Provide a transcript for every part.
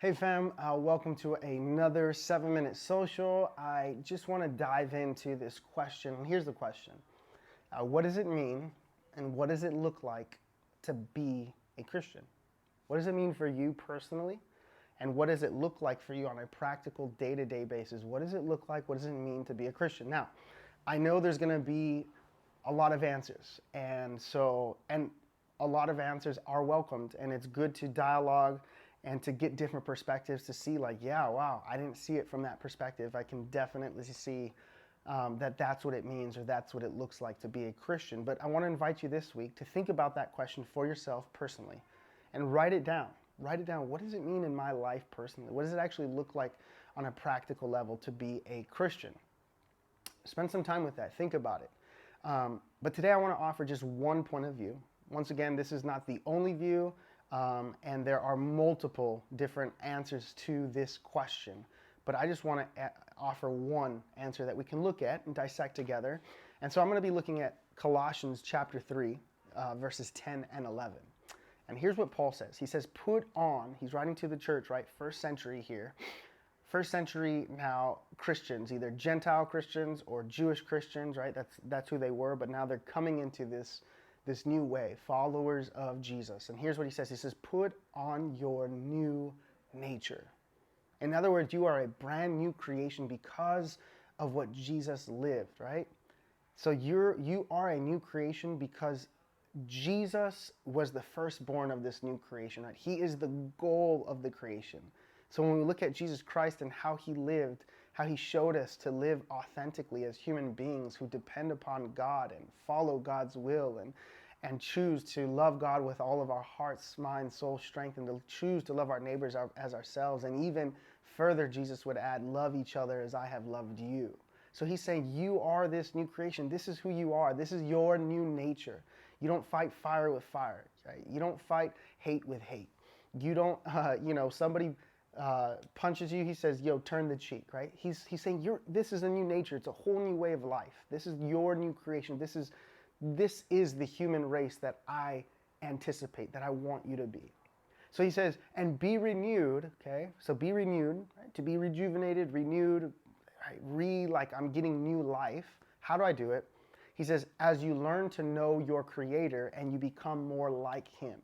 Hey fam, welcome to another 7-minute social. I just want to dive into this question. And here's the question. What does it mean and what does it look like to be a Christian? What does it mean for you personally? And what does it look like for you on a practical day-to-day basis? What does it look like? What does it mean to be a Christian? Now, I know there's going to be a lot of answers. And a lot of answers are welcomed, and it's good to dialogue and to get different perspectives to see, like, yeah, wow, I didn't see it from that perspective. I can definitely see that that's what it means, or that's what it looks like to be a Christian. But I want to invite you this week to think about that question for yourself personally and write it down. Write it down. What does it mean in my life personally? What does it actually look like on a practical level to be a Christian? Spend some time with that. Think about it. But today I want to offer just one point of view. Once again, this is not the only view, and there are multiple different answers to this question. But I just want to offer one answer that we can look at and dissect together. And so I'm going to be looking at Colossians chapter 3, verses 10 and 11. And here's what Paul says. He says, put on, he's writing to the church, right? First century here. First century now Christians, either Gentile Christians or Jewish Christians, right? That's who they were, but now they're coming into this new way, followers of Jesus. And here's what he says. He says, put on your new nature. In other words, you are a brand new creation because of what Jesus lived, right? So you are a new creation because Jesus was the firstborn of this new creation, right? He is the goal of the creation. So when we look at Jesus Christ and how he lived, how he showed us to live authentically as human beings who depend upon God and follow God's will and choose to love God with all of our hearts, mind, soul, strength, and to choose to love our neighbors as ourselves. And even further, Jesus would add, love each other as I have loved you. So he's saying, you are this new creation. This is who you are. This is your new nature. You don't fight fire with fire, right? You don't fight hate with hate. You don't, somebody punches you, he says, yo, turn the cheek, right? He's saying, this is a new nature. It's a whole new way of life. This is your new creation. This is the human race that I anticipate, that I want you to be. So he says, and be renewed, okay? So be renewed, right? To be rejuvenated, renewed, right? Like I'm getting new life. How do I do it? He says, as you learn to know your Creator and you become more like Him.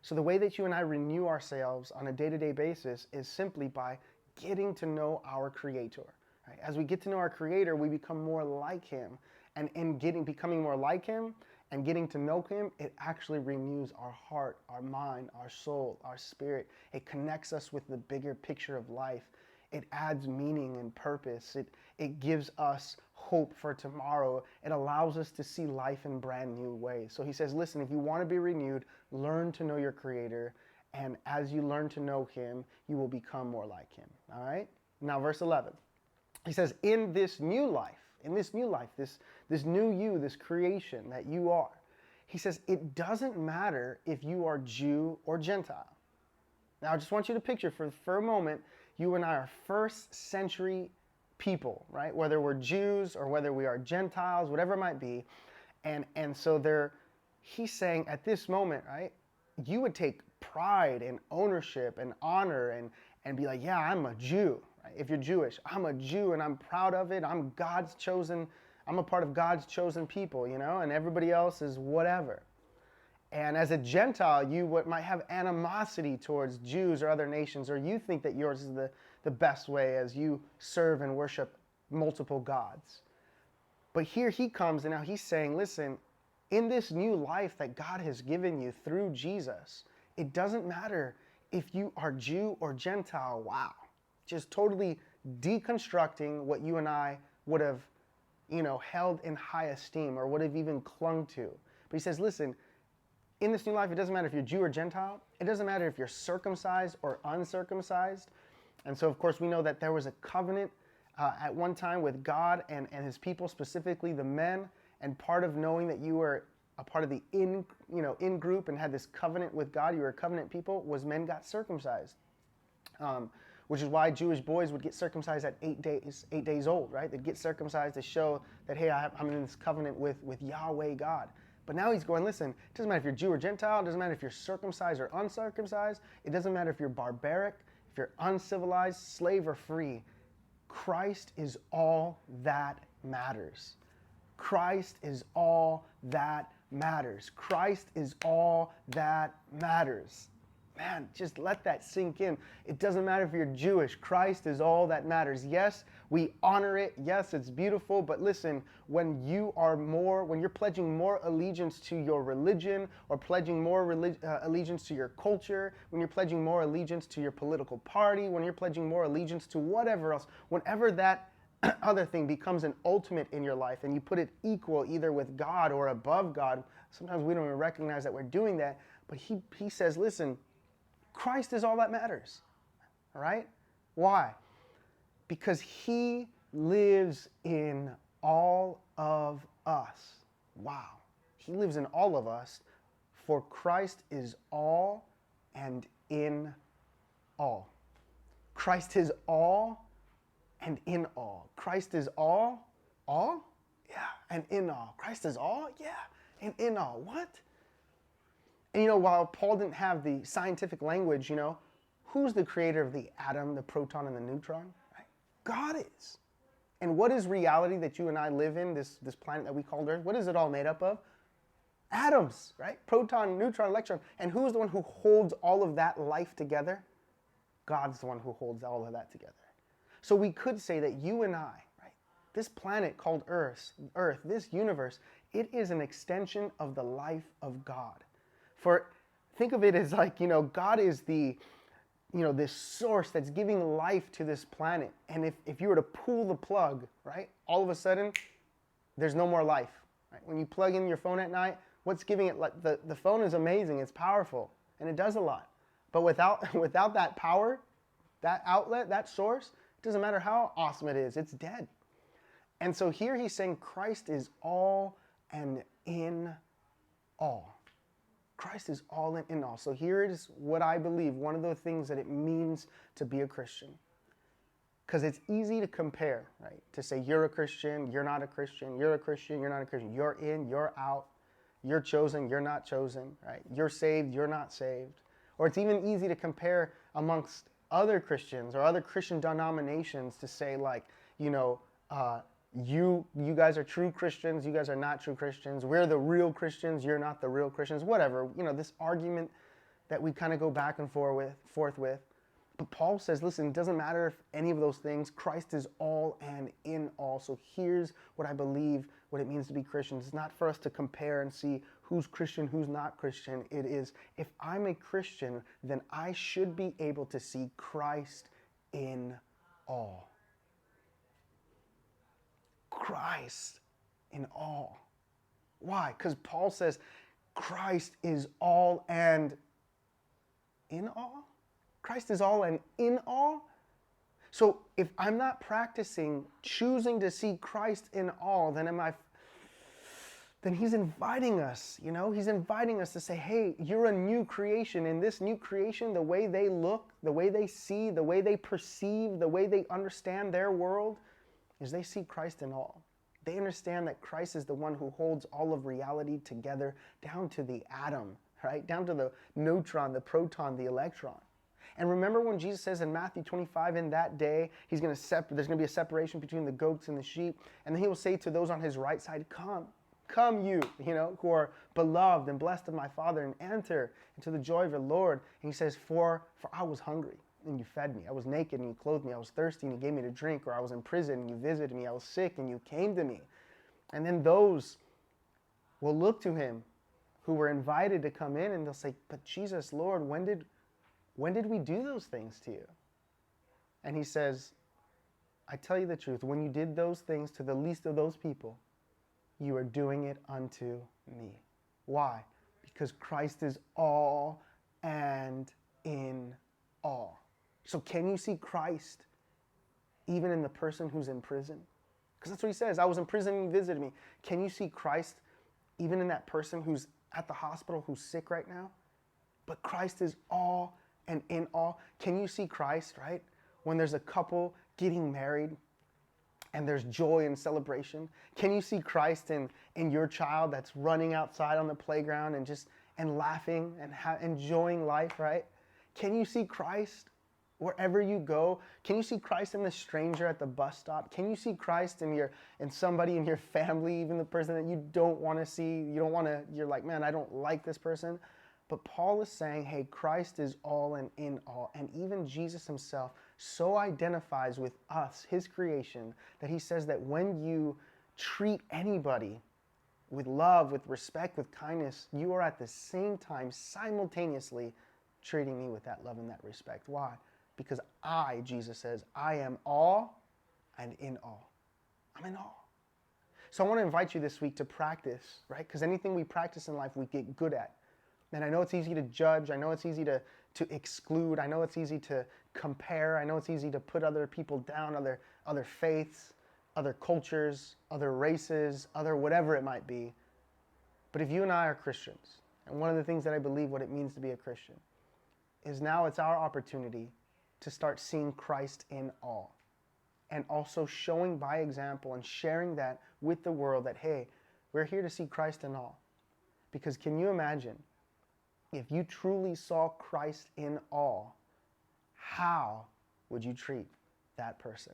So the way that you and I renew ourselves on a day-to-day basis is simply by getting to know our Creator. Right? As we get to know our Creator, we become more like Him. And in becoming more like Him and getting to know Him, it actually renews our heart, our mind, our soul, our spirit. It connects us with the bigger picture of life. It adds meaning and purpose. It gives us hope for tomorrow. It allows us to see life in brand new ways. So he says, listen, if you want to be renewed, learn to know your Creator. And as you learn to know Him, you will become more like Him. All right? Now, verse 11. He says, in this new life, this new you, this creation that you are, he says, it doesn't matter if you are Jew or Gentile. Now, I just want you to picture for a moment, you and I are first century people, right? Whether we're Jews or whether we are Gentiles, whatever it might be. And so he's saying at this moment, right, you would take pride and ownership and honor and be like, yeah, I'm a Jew. Right? If you're Jewish, I'm a Jew and I'm proud of it. I'm a part of God's chosen people, and everybody else is whatever. And as a Gentile, you might have animosity towards Jews or other nations, or you think that yours is the best way as you serve and worship multiple gods. But here he comes, and now he's saying, listen, in this new life that God has given you through Jesus, it doesn't matter if you are Jew or Gentile. Wow. Just totally deconstructing what you and I would have, held in high esteem or would have even clung to. But he says, listen, in this new life, it doesn't matter if you're Jew or Gentile. It doesn't matter if you're circumcised or uncircumcised. And so, of course, we know that there was a covenant at one time with God and His people, specifically the men. And part of knowing that you were a part of the in group and had this covenant with God, you were a covenant people, was men got circumcised. Which is why Jewish boys would get circumcised at 8 days old, right? They'd get circumcised to show that, hey, I'm in this covenant with Yahweh God. But now he's going, listen, it doesn't matter if you're Jew or Gentile. It doesn't matter if you're circumcised or uncircumcised. It doesn't matter if you're barbaric, if you're uncivilized, slave or free, Christ is all that matters. Christ is all that matters. Christ is all that matters. Man, just let that sink in. It doesn't matter if you're Jewish. Christ is all that matters. Yes, we honor it. Yes, it's beautiful. But listen, when you're pledging more allegiance to your religion or pledging more allegiance to your culture, when you're pledging more allegiance to your political party, when you're pledging more allegiance to whatever else, whenever that other thing becomes an ultimate in your life and you put it equal either with God or above God, sometimes we don't even recognize that we're doing that. But he says, listen, Christ is all that matters, all right? Why? Because he lives in all of us. Wow. He lives in all of us, for Christ is all and in all. Christ is all and in all. Christ is all? Yeah, and in all. Christ is all? Yeah, and in all. What? And while Paul didn't have the scientific language, who's the creator of the atom, the proton, and the neutron? Right? God is. And what is reality that you and I live in, this planet that we call Earth? What is it all made up of? Atoms, right? Proton, neutron, electron. And who's the one who holds all of that life together? God's the one who holds all of that together. So we could say that you and I, right, this planet called Earth, this universe, it is an extension of the life of God. For think of it as like, God is the, this source that's giving life to this planet. And if you were to pull the plug, right, all of a sudden, there's no more life. Right? When you plug in your phone at night, what's giving it, the phone is amazing, it's powerful, and it does a lot. But without that power, that outlet, that source, it doesn't matter how awesome it is, it's dead. And so here he's saying Christ is all and in all. Christ is all in all. So here is what I believe, one of the things that it means to be a Christian. Because it's easy to compare, right? To say you're a Christian, you're not a Christian, you're a Christian, you're not a Christian, you're in, you're out, you're chosen, you're not chosen, right? You're saved, you're not saved. Or it's even easy to compare amongst other Christians or other Christian denominations to say like, you guys are true Christians, you guys are not true Christians, we're the real Christians, you're not the real Christians, whatever. This argument that we kind of go back and forth with. But Paul says, listen, it doesn't matter if any of those things, Christ is all and in all. So here's what I believe, what it means to be Christian. It's not for us to compare and see who's Christian, who's not Christian. It is, if I'm a Christian, then I should be able to see Christ in all. Christ in all. Why? Because Paul says Christ is all and in all. Christ is all and in all. So if I'm not practicing choosing to see Christ in all, then he's inviting us, he's inviting us to say, hey, you're a new creation. In this new creation, the way they look, the way they see, the way they perceive, the way they understand their world is they see Christ in all. They understand that Christ is the one who holds all of reality together down to the atom, right? Down to the neutron, the proton, the electron. And remember when Jesus says in Matthew 25, in that day, there's going to be a separation between the goats and the sheep. And then he will say to those on his right side, come you, who are beloved and blessed of my Father, and enter into the joy of your Lord. And he says, for I was hungry, and you fed me. I was naked, and you clothed me. I was thirsty, and you gave me to drink. Or I was in prison, and you visited me. I was sick, and you came to me. And then those will look to him who were invited to come in, and they'll say, but Jesus, Lord, when did we do those things to you? And he says, I tell you the truth, when you did those things to the least of those people, you are doing it unto me. Why? Because Christ is all and in all. So can you see Christ even in the person who's in prison? Because that's what he says. I was in prison and you visited me. Can you see Christ even in that person who's at the hospital, who's sick right now? But Christ is all and in all. Can you see Christ, right? When there's a couple getting married and there's joy and celebration. Can you see Christ in your child that's running outside on the playground and laughing and enjoying life, right? Can you see Christ Wherever you go, can you see Christ in the stranger at the bus stop? Can you see Christ in somebody in your family, even the person that you don't want to see? You're like, man, I don't like this person. But Paul is saying, hey, Christ is all and in all. And even Jesus himself so identifies with us, his creation, that he says that when you treat anybody with love, with respect, with kindness, you are at the same time simultaneously treating me with that love and that respect. Why? Because I, Jesus says, I am all and in all. I'm in all. So I want to invite you this week to practice, right? Because anything we practice in life, we get good at. And I know it's easy to judge. I know it's easy to exclude. I know it's easy to compare. I know it's easy to put other people down, other faiths, other cultures, other races, other whatever it might be. But if you and I are Christians, and one of the things that I believe what it means to be a Christian is now it's our opportunity to start seeing Christ in all, and also showing by example and sharing that with the world that, hey, we're here to see Christ in all. Because can you imagine if you truly saw Christ in all, how would you treat that person?